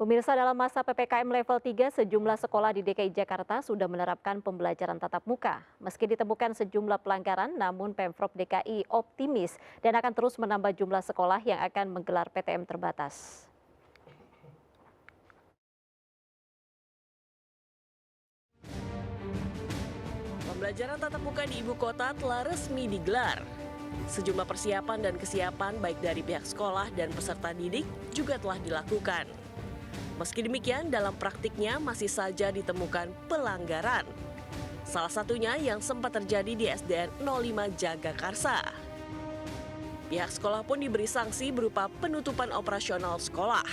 Pemirsa, dalam masa PPKM level 3, sejumlah sekolah di DKI Jakarta sudah menerapkan pembelajaran tatap muka. Meski ditemukan sejumlah pelanggaran, namun Pemprov DKI optimis dan akan terus menambah jumlah sekolah yang akan menggelar PTM terbatas. Pembelajaran tatap muka di ibu kota telah resmi digelar. Sejumlah persiapan dan kesiapan baik dari pihak sekolah dan peserta didik juga telah dilakukan. Meski demikian, dalam praktiknya masih saja ditemukan pelanggaran. Salah satunya yang sempat terjadi di SDN 05 Jagakarsa. Pihak sekolah pun diberi sanksi berupa penutupan operasional sekolah.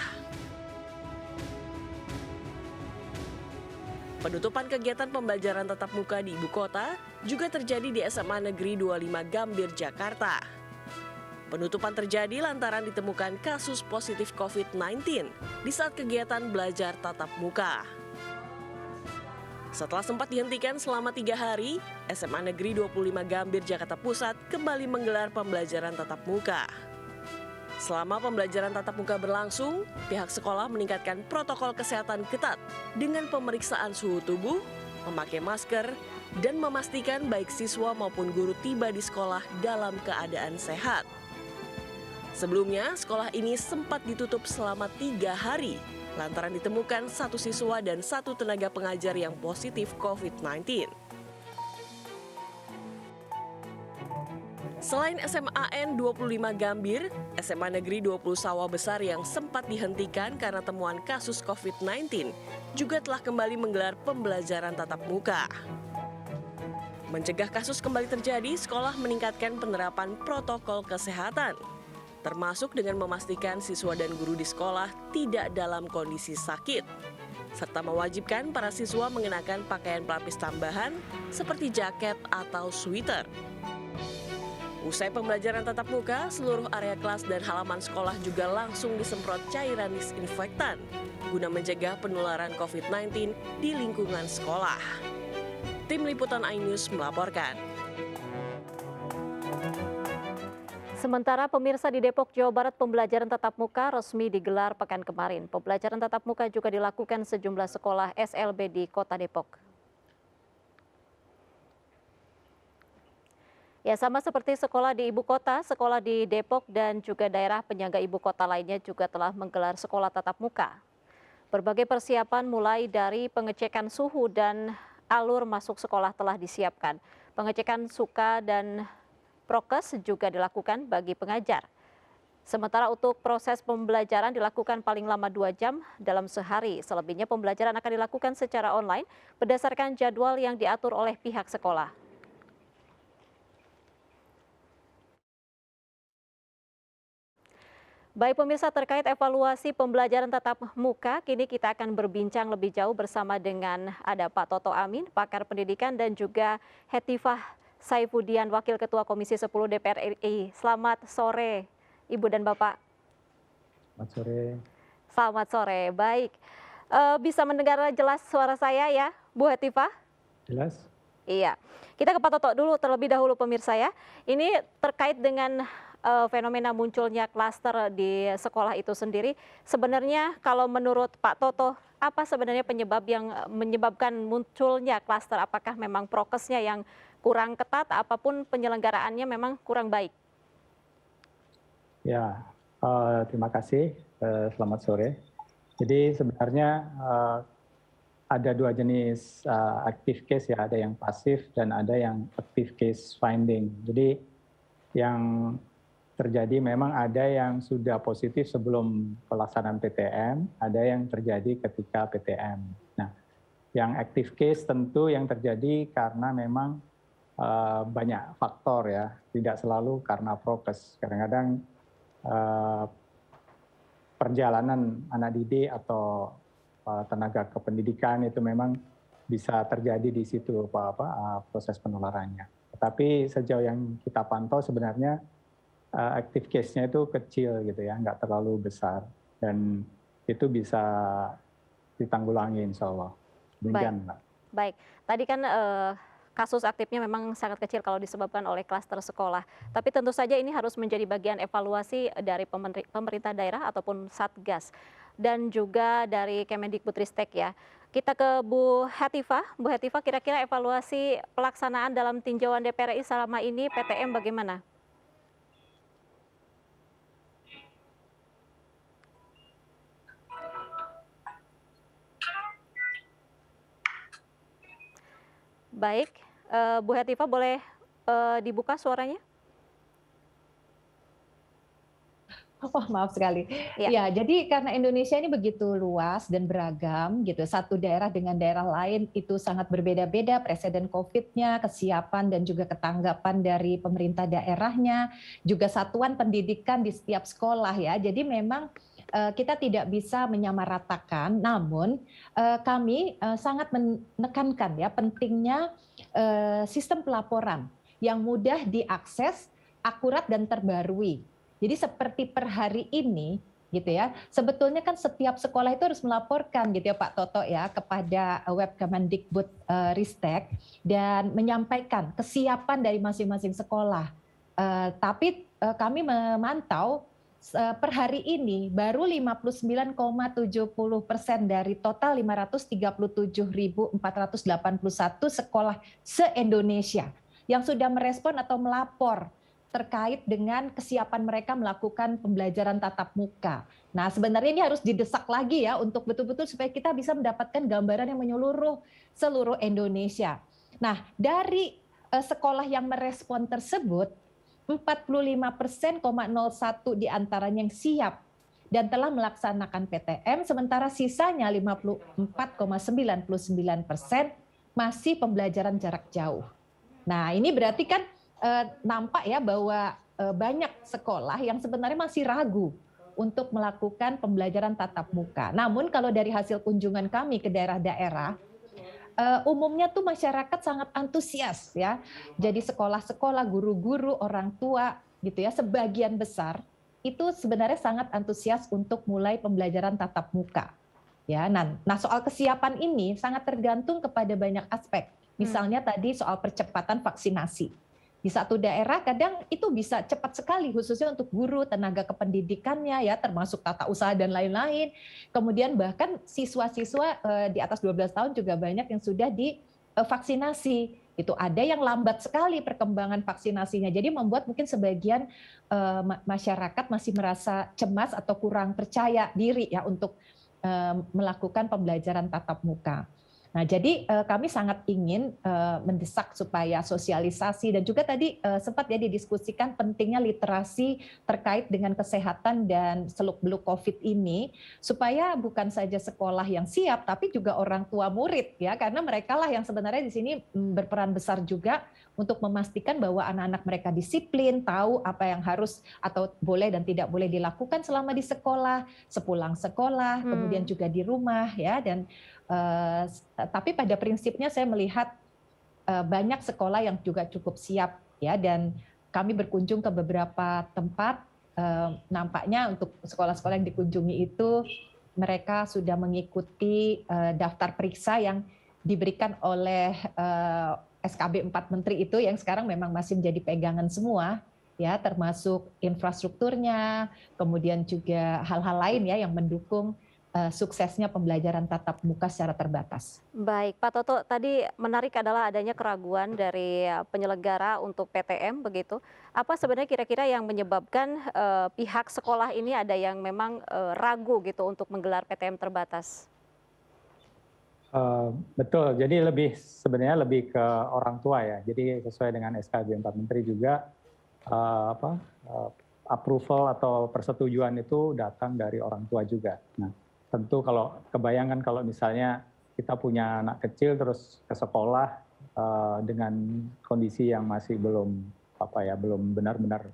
Penutupan kegiatan pembelajaran tatap muka di ibu kota juga terjadi di SMA Negeri 25 Gambir, Jakarta. Penutupan terjadi lantaran ditemukan kasus positif COVID-19 di saat kegiatan belajar tatap muka. Setelah sempat dihentikan selama 3 hari, SMA Negeri 25 Gambir, Jakarta Pusat kembali menggelar pembelajaran tatap muka. Selama pembelajaran tatap muka berlangsung, pihak sekolah meningkatkan protokol kesehatan ketat dengan pemeriksaan suhu tubuh, memakai masker, dan memastikan baik siswa maupun guru tiba di sekolah dalam keadaan sehat. Sebelumnya, sekolah ini sempat ditutup selama 3 hari lantaran ditemukan 1 siswa dan 1 tenaga pengajar yang positif COVID-19. Selain SMAN 25 Gambir, SMA Negeri 20 Sawah Besar yang sempat dihentikan karena temuan kasus COVID-19 juga telah kembali menggelar pembelajaran tatap muka. Mencegah kasus kembali terjadi, sekolah meningkatkan penerapan protokol kesehatan, termasuk dengan memastikan siswa dan guru di sekolah tidak dalam kondisi sakit, serta mewajibkan para siswa mengenakan pakaian pelapis tambahan seperti jaket atau sweater. Usai pembelajaran tatap muka, seluruh area kelas dan halaman sekolah juga langsung disemprot cairan disinfektan guna mencegah penularan COVID-19 di lingkungan sekolah. Tim Liputan iNews melaporkan. Sementara pemirsa di Depok, Jawa Barat, pembelajaran tatap muka resmi digelar pekan kemarin. Pembelajaran tatap muka juga dilakukan sejumlah sekolah SLB di Kota Depok. Ya, sama seperti sekolah di ibu kota, sekolah di Depok dan juga daerah penyangga ibu kota lainnya juga telah menggelar sekolah tatap muka. Berbagai persiapan mulai dari pengecekan suhu dan alur masuk sekolah telah disiapkan. Pengecekan suka dan prokes juga dilakukan bagi pengajar. Sementara untuk proses pembelajaran dilakukan paling lama 2 jam dalam sehari. Selebihnya pembelajaran akan dilakukan secara online berdasarkan jadwal yang diatur oleh pihak sekolah. Baik pemirsa, terkait evaluasi pembelajaran tatap muka, kini kita akan berbincang lebih jauh bersama dengan ada Pak Toto Amin, pakar pendidikan, dan juga Hetifah Saifudian, Wakil Ketua Komisi 10 DPR RI. Selamat sore, Ibu dan Bapak. Selamat sore. Selamat sore, baik. Bisa mendengar jelas suara saya ya, Bu Hetifah? Jelas? Iya. Kita ke Pak Toto dulu terlebih dahulu pemirsa ya. Ini terkait dengan fenomena munculnya klaster di sekolah itu sendiri. Sebenarnya kalau menurut Pak Toto, apa sebenarnya penyebab yang menyebabkan munculnya klaster? Apakah memang prokesnya yang kurang ketat, apapun penyelenggaraannya memang kurang baik? Ya, terima kasih. Selamat sore. Jadi sebenarnya ada 2 jenis active case ya, ada yang pasif dan ada yang active case finding. Jadi yang terjadi memang ada yang sudah positif sebelum pelaksanaan PTM, ada yang terjadi ketika PTM. Nah, yang active case tentu yang terjadi karena memang banyak faktor ya, tidak selalu karena prokes. Kadang-kadang perjalanan anak didik atau tenaga kependidikan itu memang bisa terjadi di situ proses penularannya. Tetapi sejauh yang kita pantau sebenarnya active case-nya itu kecil gitu ya, nggak terlalu besar, dan itu bisa ditanggulangi insya Allah. Demikian, Mbak. Baik, tadi kan kasus aktifnya memang sangat kecil kalau disebabkan oleh klaster sekolah. Tapi tentu saja ini harus menjadi bagian evaluasi dari pemerintah daerah ataupun Satgas. dan juga dari Kemendikbudristek ya. Kita ke Bu Hetifah. Bu Hetifah, kira-kira evaluasi pelaksanaan dalam tinjauan DPR RI selama ini PTM bagaimana? Baik, Bu Hetifah boleh dibuka suaranya? Oh, maaf sekali. Ya. Ya, jadi karena Indonesia ini begitu luas dan beragam gitu, satu daerah dengan daerah lain itu sangat berbeda-beda presiden COVID-nya, kesiapan dan juga ketanggapan dari pemerintah daerahnya, juga satuan pendidikan di setiap sekolah ya. Jadi memang kita tidak bisa menyamaratakan, namun kami sangat menekankan ya pentingnya sistem pelaporan yang mudah diakses, akurat dan terbarui. Jadi seperti per hari ini gitu ya, sebetulnya kan setiap sekolah itu harus melaporkan gitu ya Pak Toto ya kepada web Kemendikbud Ristek dan menyampaikan kesiapan dari masing-masing sekolah. Tapi kami memantau per hari ini baru 59,70% dari total 537.481 sekolah se-Indonesia yang sudah merespon atau melapor terkait dengan kesiapan mereka melakukan pembelajaran tatap muka. Nah, sebenarnya ini harus didesak lagi ya untuk betul-betul supaya kita bisa mendapatkan gambaran yang menyeluruh seluruh Indonesia. Nah, dari sekolah yang merespon tersebut, 45,01% diantaranya yang siap dan telah melaksanakan PTM, sementara sisanya 54,99% masih pembelajaran jarak jauh. Nah, ini berarti kan nampak ya bahwa banyak sekolah yang sebenarnya masih ragu untuk melakukan pembelajaran tatap muka. Namun kalau dari hasil kunjungan kami ke daerah-daerah, umumnya tuh masyarakat sangat antusias ya. Jadi sekolah-sekolah, guru-guru, orang tua gitu ya, sebagian besar itu sebenarnya sangat antusias untuk mulai pembelajaran tatap muka. Ya, nah soal kesiapan ini sangat tergantung kepada banyak aspek. Misalnya tadi soal percepatan vaksinasi. Di satu daerah kadang itu bisa cepat sekali khususnya untuk guru, tenaga kependidikannya ya termasuk tata usaha dan lain-lain. Kemudian bahkan siswa-siswa di atas 12 tahun juga banyak yang sudah divaksinasi. Itu ada yang lambat sekali perkembangan vaksinasinya. Jadi membuat mungkin sebagian masyarakat masih merasa cemas atau kurang percaya diri ya untuk melakukan pembelajaran tatap muka. Nah, jadi kami sangat ingin mendesak supaya sosialisasi dan juga tadi sempat ya didiskusikan pentingnya literasi terkait dengan kesehatan dan seluk-beluk COVID ini supaya bukan saja sekolah yang siap tapi juga orang tua murid ya karena mereka lah yang sebenarnya di sini berperan besar juga untuk memastikan bahwa anak-anak mereka disiplin, tahu apa yang harus atau boleh dan tidak boleh dilakukan selama di sekolah, sepulang sekolah, kemudian juga di rumah ya dan tapi pada prinsipnya saya melihat banyak sekolah yang juga cukup siap ya dan kami berkunjung ke beberapa tempat nampaknya untuk sekolah-sekolah yang dikunjungi itu mereka sudah mengikuti daftar periksa yang diberikan oleh SKB 4 Menteri itu yang sekarang memang masih menjadi pegangan semua ya termasuk infrastrukturnya kemudian juga hal-hal lain ya yang mendukung suksesnya pembelajaran tatap muka secara terbatas. Baik, Pak Toto, tadi menarik adalah adanya keraguan dari penyelenggara untuk PTM begitu. Apa sebenarnya kira-kira yang menyebabkan pihak sekolah ini ada yang memang ragu gitu untuk menggelar PTM terbatas? Betul, jadi sebenarnya lebih ke orang tua ya. Jadi sesuai dengan SKB 4 Menteri juga approval atau persetujuan itu datang dari orang tua juga. Nah, tentu kalau kebayangan kalau misalnya kita punya anak kecil terus ke sekolah dengan kondisi yang masih belum benar-benar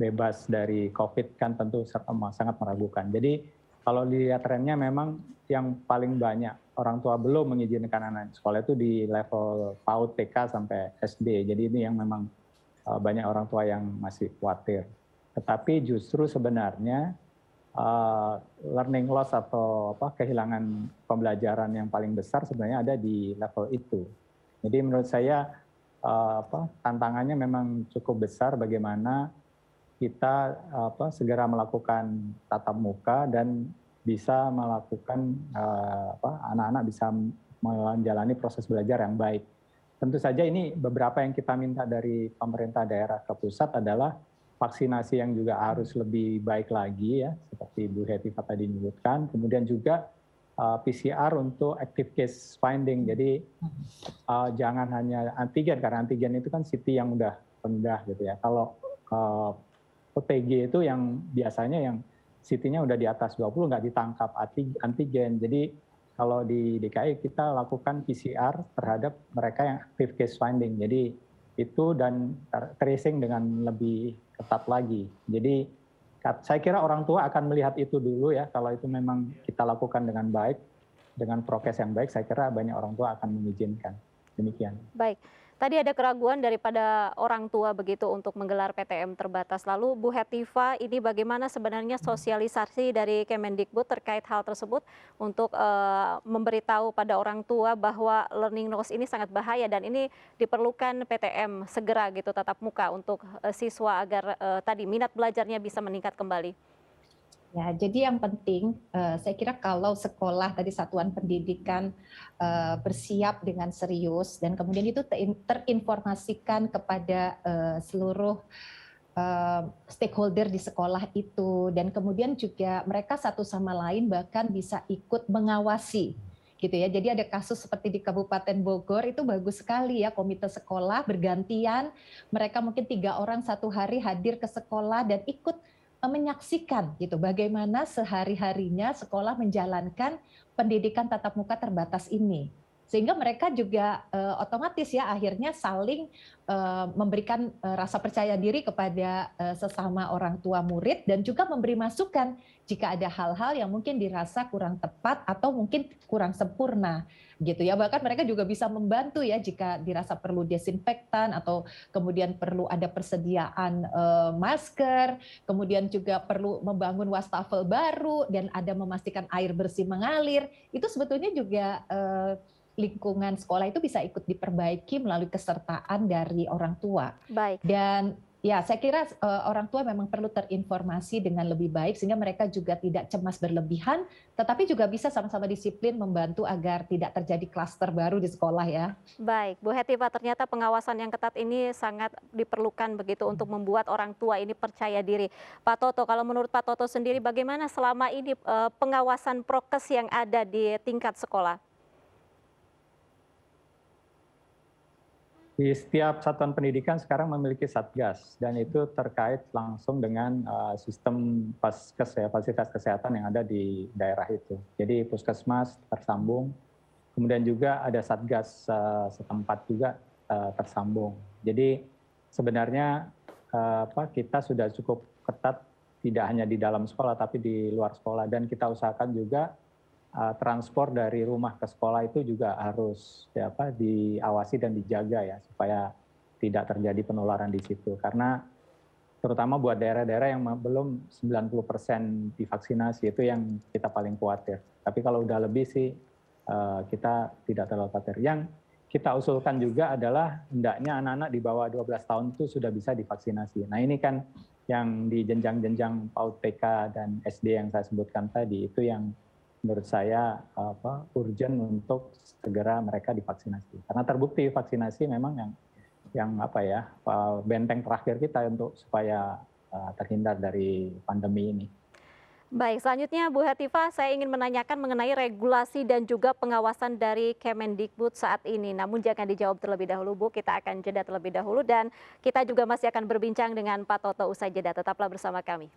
bebas dari COVID kan tentu sangat meragukan. Jadi kalau dilihat trennya memang yang paling banyak orang tua belum mengizinkan anak sekolah itu di level PAUD, TK sampai SD. Jadi ini yang memang banyak orang tua yang masih khawatir. Tetapi justru sebenarnya learning loss atau kehilangan pembelajaran yang paling besar sebenarnya ada di level itu. Jadi menurut saya tantangannya memang cukup besar bagaimana kita segera melakukan tatap muka dan bisa melakukan anak-anak bisa menjalani proses belajar yang baik. Tentu saja ini beberapa yang kita minta dari pemerintah daerah ke pusat adalah vaksinasi yang juga harus lebih baik lagi ya, seperti Bu Hetiva tadi menyebutkan. Kemudian juga PCR untuk active case finding. Jadi jangan hanya antigen, karena antigen itu kan CT yang udah rendah gitu ya. Kalau OTG itu yang biasanya yang CT-nya udah di atas 20 nggak ditangkap antigen. Jadi kalau di DKI kita lakukan PCR terhadap mereka yang active case finding. Jadi itu dan tracing dengan lebih ketat lagi. Jadi saya kira orang tua akan melihat itu dulu ya. Kalau itu memang kita lakukan dengan baik, dengan prokes yang baik, saya kira banyak orang tua akan mengizinkan. Demikian. Baik, tadi ada keraguan daripada orang tua begitu untuk menggelar PTM terbatas. Lalu Bu Hetiva, ini bagaimana sebenarnya sosialisasi dari Kemendikbud terkait hal tersebut untuk memberitahu pada orang tua bahwa learning loss ini sangat bahaya dan ini diperlukan PTM segera gitu tatap muka untuk siswa agar tadi minat belajarnya bisa meningkat kembali. Ya, jadi yang penting, saya kira kalau sekolah tadi satuan pendidikan bersiap dengan serius dan kemudian itu terinformasikan kepada seluruh stakeholder di sekolah itu dan kemudian juga mereka satu sama lain bahkan bisa ikut mengawasi gitu ya. Jadi ada kasus seperti di Kabupaten Bogor itu bagus sekali ya, komite sekolah bergantian, mereka mungkin 3 orang satu hari hadir ke sekolah dan ikut menyaksikan gitu bagaimana sehari-harinya sekolah menjalankan pendidikan tatap muka terbatas ini. Sehingga mereka juga otomatis ya akhirnya saling memberikan rasa percaya diri kepada sesama orang tua murid dan juga memberi masukan jika ada hal-hal yang mungkin dirasa kurang tepat atau mungkin kurang sempurna gitu ya. Bahkan mereka juga bisa membantu ya jika dirasa perlu desinfektan atau kemudian perlu ada persediaan masker, kemudian juga perlu membangun wastafel baru dan ada memastikan air bersih mengalir. Itu sebetulnya juga lingkungan sekolah itu bisa ikut diperbaiki melalui kesertaan dari orang tua. Baik. Dan ya saya kira orang tua memang perlu terinformasi dengan lebih baik sehingga mereka juga tidak cemas berlebihan, tetapi juga bisa sama-sama disiplin membantu agar tidak terjadi klaster baru di sekolah ya. Baik, Bu Hetiva, ternyata pengawasan yang ketat ini sangat diperlukan begitu untuk membuat orang tua ini percaya diri. Pak Toto, kalau menurut Pak Toto sendiri bagaimana selama ini pengawasan prokes yang ada di tingkat sekolah? Di setiap satuan pendidikan sekarang memiliki satgas dan itu terkait langsung dengan sistem paskes ya, fasilitas kesehatan yang ada di daerah itu. Jadi puskesmas tersambung, kemudian juga ada satgas setempat juga tersambung. Jadi sebenarnya kita sudah cukup ketat tidak hanya di dalam sekolah tapi di luar sekolah dan kita usahakan juga transport dari rumah ke sekolah itu juga harus diawasi dan dijaga ya supaya tidak terjadi penularan di situ. Karena terutama buat daerah-daerah yang belum 90% divaksinasi itu yang kita paling khawatir. Tapi kalau udah lebih sih kita tidak terlalu khawatir. Yang kita usulkan juga adalah hendaknya anak-anak di bawah 12 tahun itu sudah bisa divaksinasi. Nah ini kan yang di jenjang-jenjang PAUD, TK, dan SD yang saya sebutkan tadi itu yang menurut saya urgent untuk segera mereka divaksinasi. Karena terbukti vaksinasi memang yang benteng terakhir kita untuk supaya terhindar dari pandemi ini. Baik, selanjutnya Bu Hetiva, saya ingin menanyakan mengenai regulasi dan juga pengawasan dari Kemendikbud saat ini. Namun jangan dijawab terlebih dahulu Bu, kita akan jeda terlebih dahulu dan kita juga masih akan berbincang dengan Pak Toto usai jeda. Tetaplah bersama kami.